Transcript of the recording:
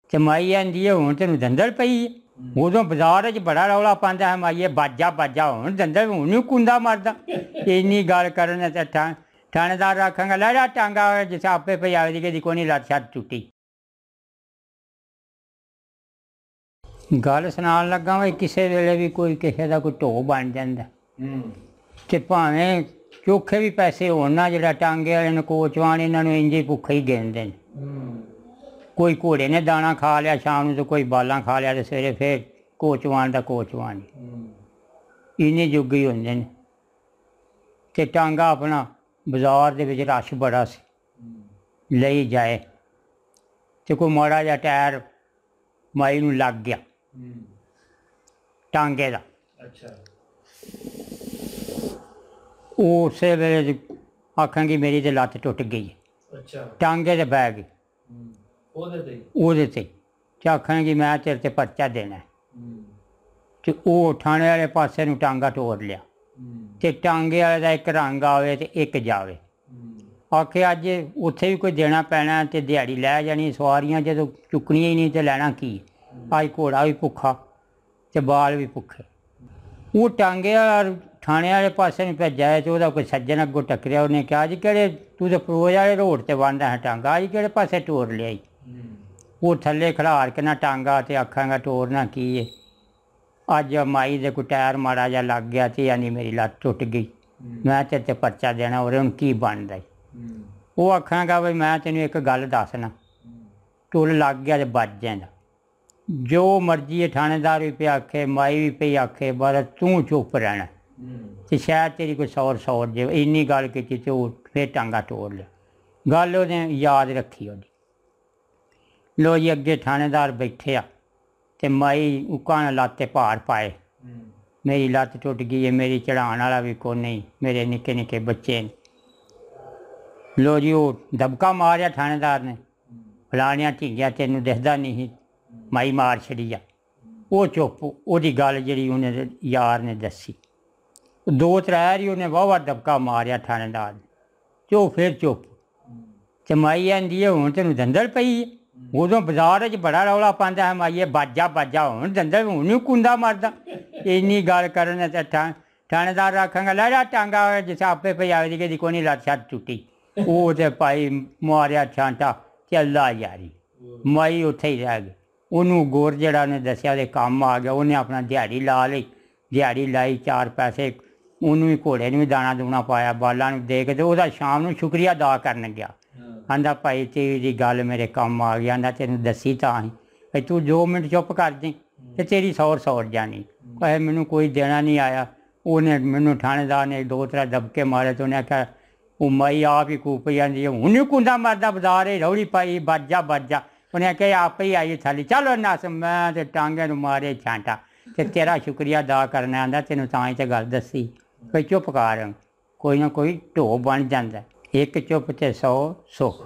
ते माई आंदी है हुण तेनूं दंदल पई है। उदों बाजार च बड़ा रौला पांदा है माईए बाजा बाजा हुण दंदल हुण नहीं कुंदा मरदा। इन्नी गल करन ते थानेदार आखांगा लै जा टांगा जिस आपे पई आवे दी कोई नहीं लत्त छत्त टुटी। गल सुनान लगा भाई किसी वेले भी कोई किसी का कोई ढो बन जाता तो भावें चोखे भी पैसे होन ना जो टांगे वाले नकोचवान इन्होंने इंज ही भुखे ही गिनते हैं। कोई घोड़े ने दाना खा लिया शाम को, कोई बालां खा लिया तो सवेरे फिर कोचवान का कोचवान इन्ने युग ही होंगे ने। तो टांगा अपना बाजार दे विच रश बड़ा सी लई जाए तो कोई माड़ा जा टायर माई नूं लग गया टांगे का। अच्छा उस वेले आखांगी मेरी तो लत्त टुट गई है। अच्छा टांगे ते बह गई ओहदे ते आखांगी मैं तेरे ते पर्चा देना है। तो वो थाने वाले पासे नूं टांगा टोर लिया तो टांगे वाले का एक रंग आवे तो एक जावे। आखे अज उत्थे भी कोई देना पैना तो दिहाड़ी लै जानी सवारियां जो चुकनियां ही नहीं तो लैना की। अज घोड़ा भी भुखा तो बाल भी भुखे। वो टांगे वाला थाने वाले पासे नूं भेजा तो वह कोई सज्जन अगों टकरिया उन्हें कहा जी कि तू तो फरोज वाले रोड से बनता है टांगा अज कि पासे टोर लिया। वो थले खड़ार के ना टांगा तो आखांगा टोरना की है। अज माई दे कोई टायर माड़ा जा लग गया तो यानी मेरी लत्त टुट गई मैं तेरे ते पर्चा देना और हुण की बनदा। वो आखांगा बई मैं तेनों एक गल दसना टुल लग गया तो बच जाएगा। जो मर्जी है थानेदार भी पे आखे माई भी पे आखे बस तू चुप रहना तो शायद तेरी कोई सौर जे इन्नी गल की तो फिर टांगा तोड़ लिया। गल उन्हें याद रखी ओदी। लो जी अगे थानेदार बैठे आ तो माई उका ने लाते भार पाए मेरी लत्त टुट गई है मेरी चढ़ाने वाला भी कोई नहीं मेरे निक्के निक्के बच्चे ने। लो जी वो दबका मारिया थानेदार ने फलानिया ढींगिया तेनों दिखदा नहीं माई मार छड़ी आ। वो चुप ओदी गल जी उन्हें यार ने दसी दो त्रै उन्हें वाह दबका मारिया थानेदार ने तो फिर चुप। तो माई आंदी है हुण तेनूं दंदल पई है। उदों बाजार च बड़ा रौला पांदा है माईए बाजा बाजा हुण दंदल हुण नहीं कुंदा मरदा। इन्नी गल करन ते थानेदार आखांगा लै जा टांगा जिस आपे पई आवे दी कोई नहीं लत्त छत्त टुटी। वो तो भाई मारिया छांटा चलदा यारी माई उत्थे ही रह गई। उन्होंने गुर जड़ा उन्हें दसिया वो कम आ गया उन्हें अपना दिहाड़ी ला ली दिहाड़ी लाई चार पैसे उन्होंने भी घोड़े भी दाना दूना पाया बालों दे के तो वह शाम को शुक्रिया अदा करन गया। आंदा भाई तेरी गल मेरे कम आ गया आंदा तेन दसी तां ही भाई तू 2 मिनट चुप कर दी तो तेरी सौर जानी। मैनू कोई देना नहीं आया उन्हें मैनू थानेदार ने 2-3 दबके मारे तो उन्हें आख्या वो माई आप ही कूप जाती है हूँ नहीं कुंदा मरदा बाजार रौली पाई बाजा बाजा। उन्हें आख्या आप ही आई थली चलो नस मैं तो टांगे मारे छांटा तो तेरा शुक्रिया अदा करना आंदा तेनों तां ही तो गल दसी भाई चुप कर कोई ना कोई ढो बन जाता। एक चुप ते 100 सुख।